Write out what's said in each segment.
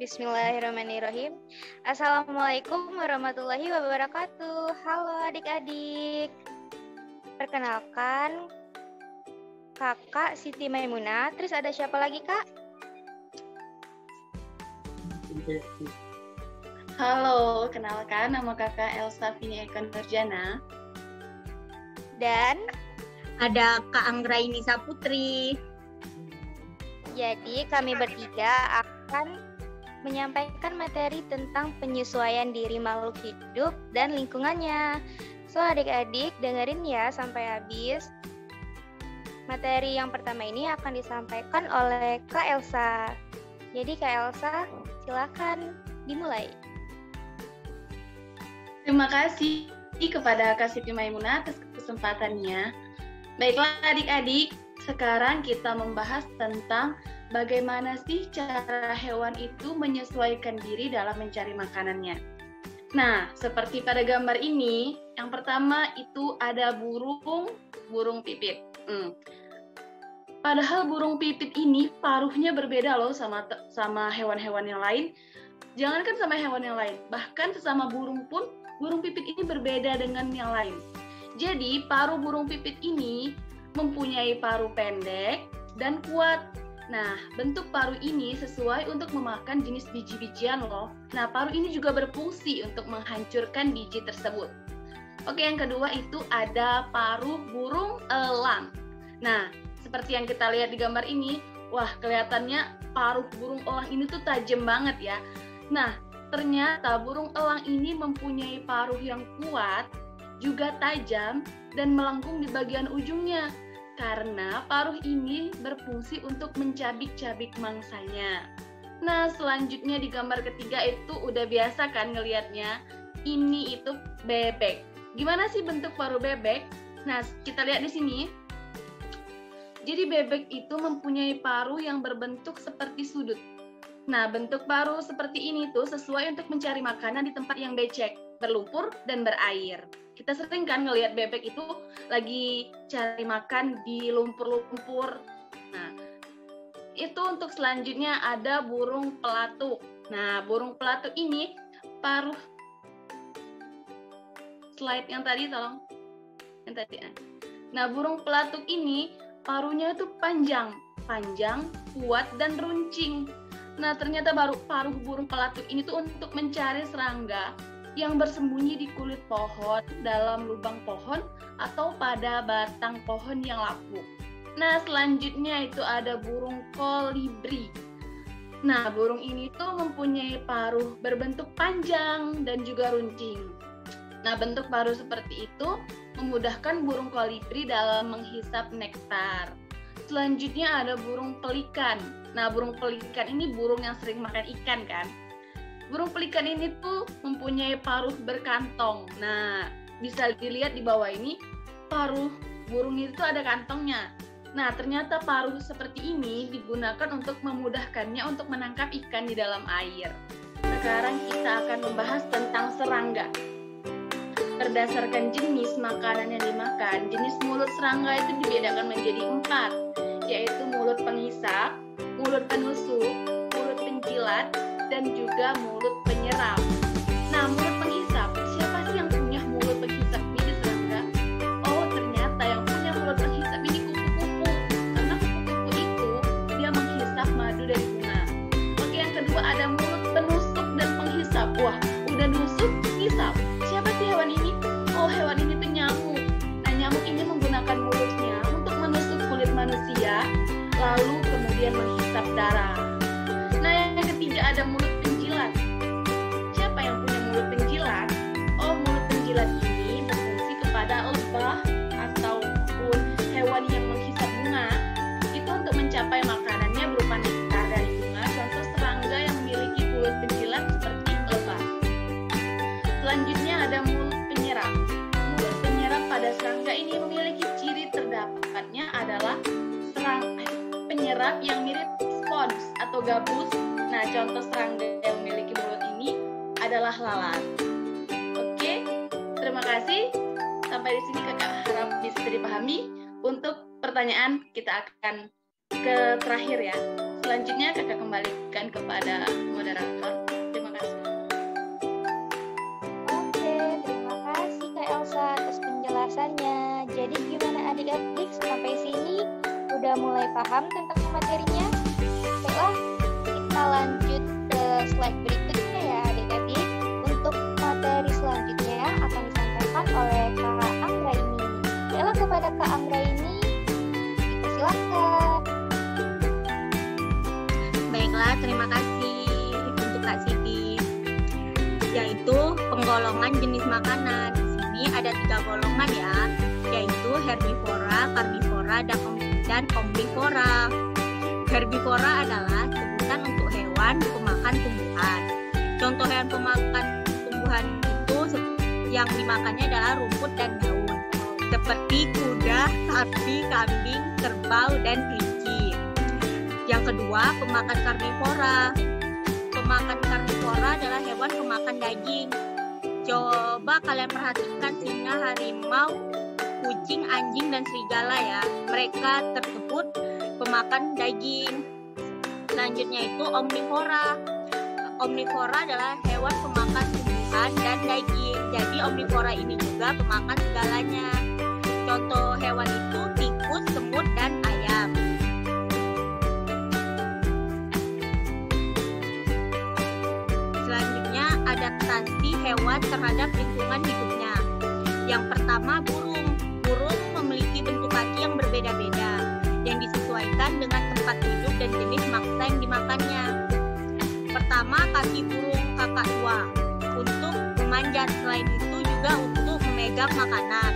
Bismillahirrahmanirrahim. Assalamualaikum warahmatullahi wabarakatuh. Halo adik-adik. Perkenalkan, kakak Siti Maimunah. Terus ada siapa lagi, Kak? Halo, kenalkan nama kakak Elsa Vini Eka Nurjana. Dan ada Kak Anggraini Saputri. jadi kami bertiga akan menyampaikan materi tentang penyesuaian diri makhluk hidup dan lingkungannya. So adik-adik dengerin ya sampai habis. Materi yang pertama ini akan disampaikan oleh Kak Elsa. Jadi Kak Elsa, silakan dimulai. Terima kasih kepada Kak Siti Maimunah atas kesempatannya. Baiklah adik-adik, sekarang kita membahas tentang bagaimana sih cara hewan itu menyesuaikan diri dalam mencari makanannya. Nah, seperti pada gambar ini, yang pertama itu ada burung pipit. Padahal burung pipit ini paruhnya berbeda loh sama hewan-hewan yang lain. Jangankan sama hewan yang lain, bahkan sesama burung pun, burung pipit ini berbeda dengan yang lain. Jadi, paruh burung pipit ini mempunyai paruh pendek dan kuat. Nah, bentuk paruh ini sesuai untuk memakan jenis biji-bijian loh. Nah, paruh ini juga berfungsi untuk menghancurkan biji tersebut. Oke, yang kedua itu ada paruh burung elang. Nah, seperti yang kita lihat di gambar ini, wah kelihatannya paruh burung elang ini tuh tajam banget ya. Nah, ternyata burung elang ini mempunyai paruh yang kuat, juga tajam, dan melengkung di bagian ujungnya. Karena paruh ini berfungsi untuk mencabik-cabik mangsanya. Nah, selanjutnya di gambar ketiga itu udah biasa kan ngelihatnya. Ini itu bebek. Gimana sih bentuk paruh bebek? Nah, kita lihat di sini. Jadi bebek itu mempunyai paruh yang berbentuk seperti sudut. Nah, bentuk paruh seperti ini tuh sesuai untuk mencari makanan di tempat yang becek, berlumpur, dan berair. Kita sering kan ngelihat bebek itu lagi cari makan di lumpur-lumpur. Nah, itu untuk selanjutnya ada burung pelatuk. Nah, burung pelatuk ini paruh slide yang tadi tolong. Yang tadi. Nah, burung pelatuk ini paruhnya itu panjang, kuat, dan runcing. Nah, ternyata paruh burung pelatuk ini tuh untuk mencari serangga yang bersembunyi di kulit pohon, dalam lubang pohon, atau pada batang pohon yang lapuk. Nah, selanjutnya itu ada burung kolibri. Nah, burung ini tuh mempunyai paruh berbentuk panjang dan juga runcing. Nah, bentuk paruh seperti itu memudahkan burung kolibri dalam menghisap nektar. Selanjutnya ada burung pelikan. Nah, burung pelikan ini burung yang sering makan ikan kan? Burung pelikan ini tuh mempunyai paruh berkantong. Nah, bisa dilihat di bawah ini, paruh burung itu ada kantongnya. Nah, ternyata paruh seperti ini digunakan untuk memudahkannya untuk menangkap ikan di dalam air. Sekarang kita akan membahas tentang serangga. Berdasarkan jenis makanan yang dimakan, jenis mulut serangga itu dibedakan menjadi 4, yaitu mulut penghisap, mulut penusuk, mulut penjilat, dan juga mulut penyerap. Nah, mulut penghisap, siapa sih yang punya mulut penghisap ini serangga? Oh, ternyata yang punya mulut penghisap ini kupu-kupu. Karena kupu-kupu itu, dia menghisap madu dari bunga. Oke, yang kedua ada mulut penusuk dan penghisap. Wah, udah nusuk, hisap. Siapa sih hewan ini? Oh, hewan ini tuh nyamuk. Nah, nyamuk ini menggunakan mulutnya untuk menusuk kulit manusia, lalu kemudian menghisap darah. Nah, yang ketiga ada mulut penjilat. Siapa yang punya mulut penjilat? Oh, mulut penjilat ini berfungsi kepada lebah ataupun hewan yang menghisap bunga itu untuk mencapai makanannya berupa nektar dari bunga. Contoh serangga yang memiliki mulut penjilat seperti lebah. Selanjutnya ada mulut penyerap. Mulut penyerap pada serangga ini memiliki ciri terdapatnya adalah penyerap yang mirip spons atau gabus. Nah, contoh serangga yang memiliki mulut ini adalah lalat. Oke, terima kasih. Sampai di sini kakak harap bisa dipahami. Untuk pertanyaan kita akan ke terakhir ya. Selanjutnya kakak kembalikan kepada moderator. Terima kasih. Oke, terima kasih Kak Elsa atas penjelasannya. Jadi gimana adik-adik sampai sini udah mulai paham tentang materinya? Baiklah, kita lanjut ke slide berikutnya ya adik-adik. Untuk materi selanjutnya akan disampaikan oleh Kak Anggraini. Baiklah, kepada Kak Anggraini, silakan. Baiklah, terima kasih untuk Kak Siti. Yaitu penggolongan jenis makanan. Di sini ada 3 golongan ya, yaitu herbivora, karnivora, dan omnivora. Herbivora adalah sebutan untuk hewan pemakan tumbuhan. Contoh hewan pemakan tumbuhan itu yang dimakannya adalah rumput dan daun, seperti kuda, sapi, kambing, kerbau, dan kelinci. Yang kedua, pemakan karnivora. Pemakan karnivora adalah hewan pemakan daging. Coba kalian perhatikan singa, harimau, kucing, anjing, dan serigala ya. Mereka tersebut pemakan daging. Selanjutnya itu omnivora. Omnivora adalah hewan pemakan tumbuhan dan daging. Jadi omnivora ini juga pemakan segalanya. Contoh hewan itu tikus, semut, dan ayam. Selanjutnya adaptasi hewan terhadap lingkungan hidupnya. Yang pertama burung. Burung memiliki bentuk kaki yang berbeda-beda, yang disesuaikan dengan tempat hidup dan jenis mangsa yang dimakannya. Pertama, kaki burung kakak tua untuk memanjat, selain itu juga untuk memegang makanan.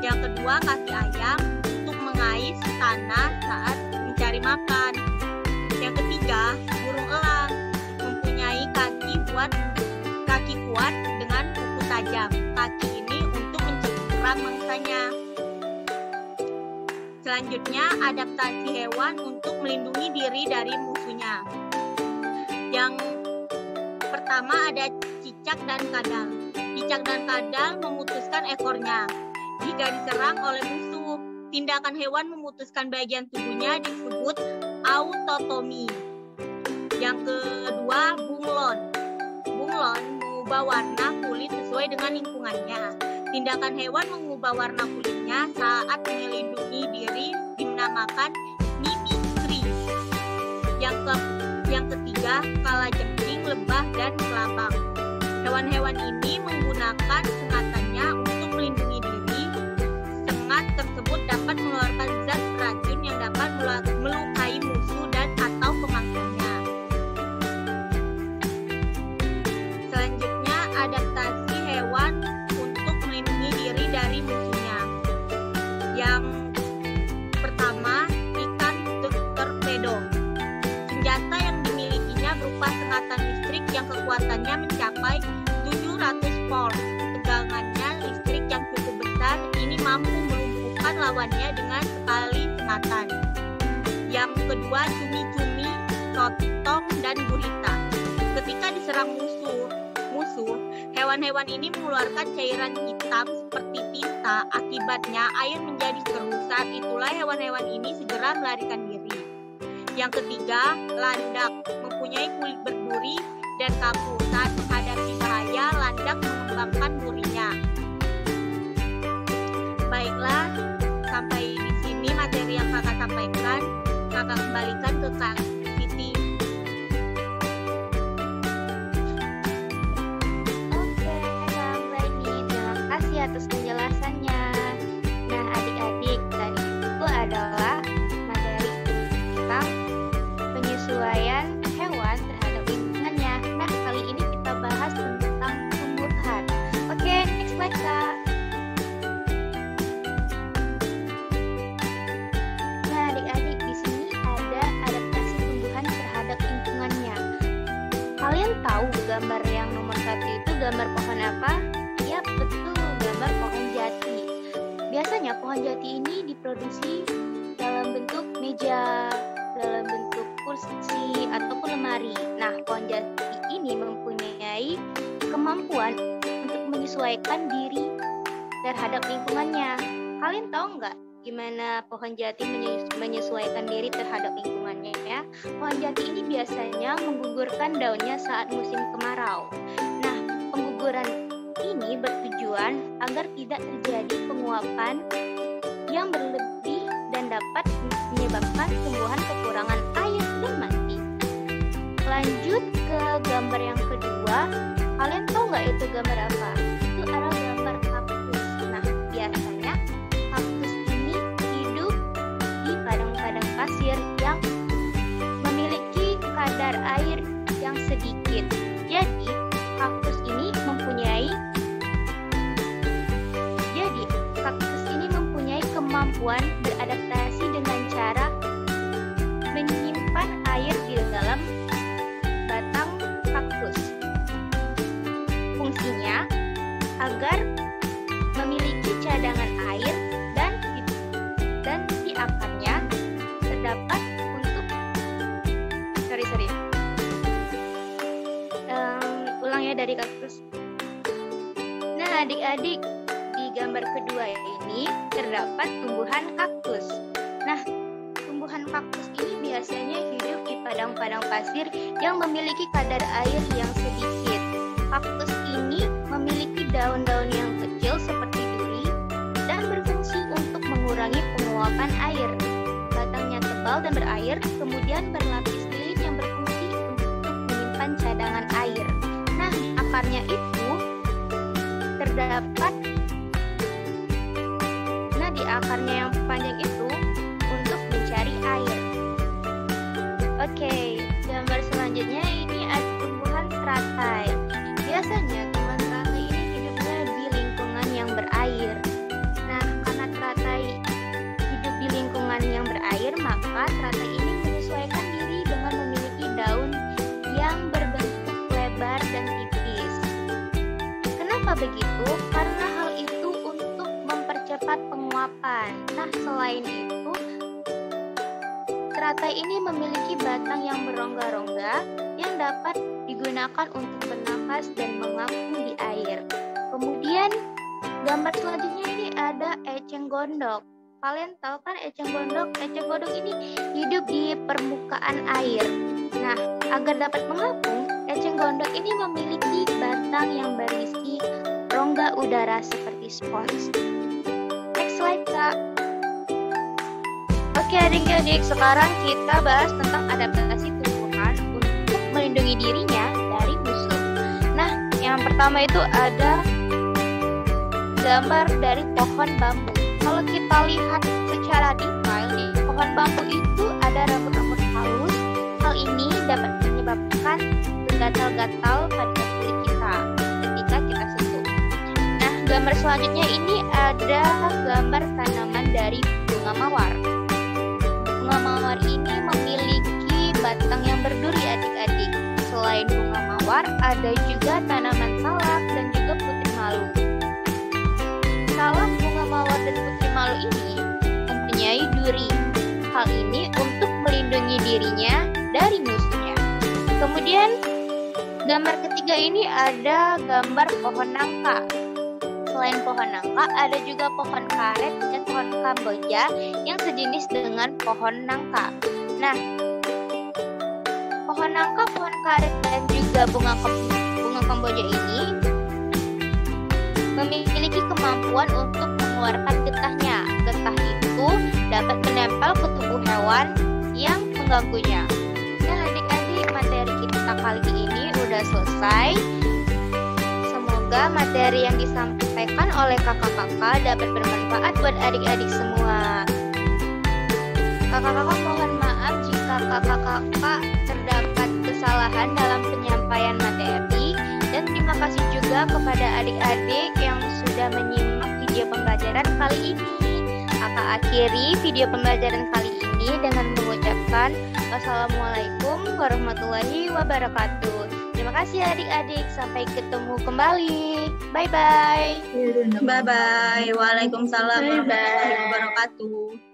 Yang kedua, kaki ayam untuk mengais tanah saat mencari makan. Yang ketiga, burung elang mempunyai kaki kuat dengan kuku tajam. Kaki ini untuk mencengkeram mangsanya. Selanjutnya, adaptasi hewan untuk melindungi diri dari musuhnya. Yang pertama ada cicak dan kadal. Cicak dan kadal memutuskan ekornya jika diserang oleh musuh. Tindakan hewan memutuskan bagian tubuhnya disebut autotomi. Yang kedua, bunglon. Bunglon mengubah warna kulit sesuai dengan lingkungannya. Tindakan hewan mengubah warna kulitnya saat melindungi diri dinamakan mimikri. Yang ketiga, kalajengking, lebah, dan kelabang. Hewan-hewan ini menggunakan sengatannya untuk melindungi diri. Sengat tersebut dapat mengeluarkan zat racun yang dapat melukai musuh dan atau pemangsanya. Selanjutnya, adaptasi hewan untuk melindungi diri dari musuhnya. Yang pertama, ikan torpedo. Senjata yang dimilikinya berupa sengatan listrik yang kekuatannya mencapai 700 volt. Tegangannya listrik yang cukup besar, ini mampu melumpuhkan lawannya dengan sekali sengatan. Yang kedua, cumi-cumi, sotong, dan gurita. Ketika diserang musuh, hewan-hewan ini mengeluarkan cairan hitam seperti tinta. Akibatnya air menjadi keruh. Saat itulah hewan-hewan ini segera melarikan diri. Yang ketiga, landak mempunyai kulit berduri dan kaku. Saat menghadapi bahaya, landak mengembangkan durinya. Baiklah, sampai di sini materi yang kakak sampaikan. Kakak kembalikan ke Kak Siti. Oke, Kak Anggraini, terima kasih atas penjelasannya. Nah, adik-adik, tadi itu adalah materi tentang penyesuaian hewan terhadap lingkungannya. Nah, kali ini kita bahas tentang tumbuhan. Oke, next slide, Kak. Nah, adik-adik, di sini ada adaptasi tumbuhan terhadap lingkungannya. Kalian tahu gambar yang nomor 1 itu gambar pohon apa? Ya, betul, gambar pohon jati. Biasanya pohon jati ini diproduksi dalam bentuk meja, dalam bentuk kursi, ataupun lemari. Nah, pohon jati ini mempunyai kemampuan untuk menyesuaikan diri terhadap lingkungannya. Kalian tahu nggak gimana pohon jati menyesuaikan diri terhadap lingkungannya ya? selanjutnya, pohon jati ini biasanya menggugurkan daunnya saat musim kemarau. Nah, pengguguran ini bertujuan agar tidak terjadi penguapan yang berlebih dan dapat menyebabkan tumbuhan kekurangan air dan mati. Lanjut ke gambar yang kedua, kalian tahu nggak itu gambar apa? Itu adalah gambar kaktus. Nah, biasanya kaktus ini hidup di padang-padang pasir yang memiliki kadar air yang sedikit. Jadi, kaktus ini mempunyai kemampuan beradaptasi dengan cara menyimpan air di dalam batang kaktus. Fungsinya agar memiliki cadangan air dan di akarnya terdapat untuk ulang ya dari kaktus. Nah, adik-adik, di gambar kedua ini terdapat tumbuhan kaktus. Nah, tumbuhan kaktus ini biasanya hidup di padang-padang pasir yang memiliki kadar air yang sedikit. Kaktus ini memiliki daun-daun yang kecil seperti duri dan berfungsi untuk mengurangi penguapan air. Batangnya tebal dan berair, kemudian berlapis lilin yang berfungsi untuk menyimpan cadangan air. Nah, akarnya itu terdapat di akarnya yang panjang itu untuk mencari air. Oke, gambar selanjutnya ini ada tumbuhan teratai. Biasanya tumbuhan teratai ini hidupnya di lingkungan yang berair. Nah, karena teratai hidup di lingkungan yang berair, maka teratai ini menyesuaikan diri dengan memiliki daun yang berbentuk lebar dan tipis. Kenapa begitu? Karena hal itu mempercepat penguapan. Nah, selain itu, teratai ini memiliki batang yang berongga-rongga yang dapat digunakan untuk bernafas dan mengapung di air. Kemudian, gambar selanjutnya ini ada eceng gondok. Kalian tahu kan eceng gondok? Eceng gondok ini hidup di permukaan air. Nah, agar dapat mengapung, eceng gondok ini memiliki batang yang berisi rongga udara seperti spons. Slide, Kak. Oke, adik-adik, sekarang kita bahas tentang adaptasi tumbuhan untuk melindungi dirinya dari musuh. Nah, yang pertama itu ada gambar dari pohon bambu. Kalau kita lihat secara detail nih, pohon bambu itu ada rambut-rambut halus. Hal ini dapat menyebabkan gatal-gatal pada kulit kita ketika kita sentuh. Nah, gambar selanjutnya ini ada gambar tanaman dari bunga mawar. Bunga mawar ini memiliki batang yang berduri, adik-adik. Selain bunga mawar, ada juga tanaman salak dan juga putri malu. Salak, bunga mawar, dan putri malu ini mempunyai duri. Hal ini untuk melindungi dirinya dari musuhnya. Kemudian, gambar ketiga ini ada gambar pohon nangka. Selain pohon nangka, ada juga pohon karet dan pohon kamboja yang sejenis dengan pohon nangka. Nah, pohon nangka, pohon karet, dan juga bunga kamboja ini memiliki kemampuan untuk mengeluarkan getahnya. Getah itu dapat menempel ke tubuh hewan yang mengganggunya. Nah, adik-adik, materi kita kali ini udah selesai. Semoga materi yang disampaikan oleh kakak-kakak dapat bermanfaat buat adik-adik semua. Kakak-kakak mohon maaf jika kakak-kakak terdapat kesalahan dalam penyampaian materi, dan terima kasih juga kepada adik-adik yang sudah menyimak video pembelajaran kali ini. Kakak akhiri video pembelajaran kali ini dengan mengucapkan wassalamualaikum warahmatullahi wabarakatuh. Terima kasih adik-adik, sampai ketemu kembali. Bye-bye. Bye-bye. Waalaikumsalam warahmatullahi wabarakatuh.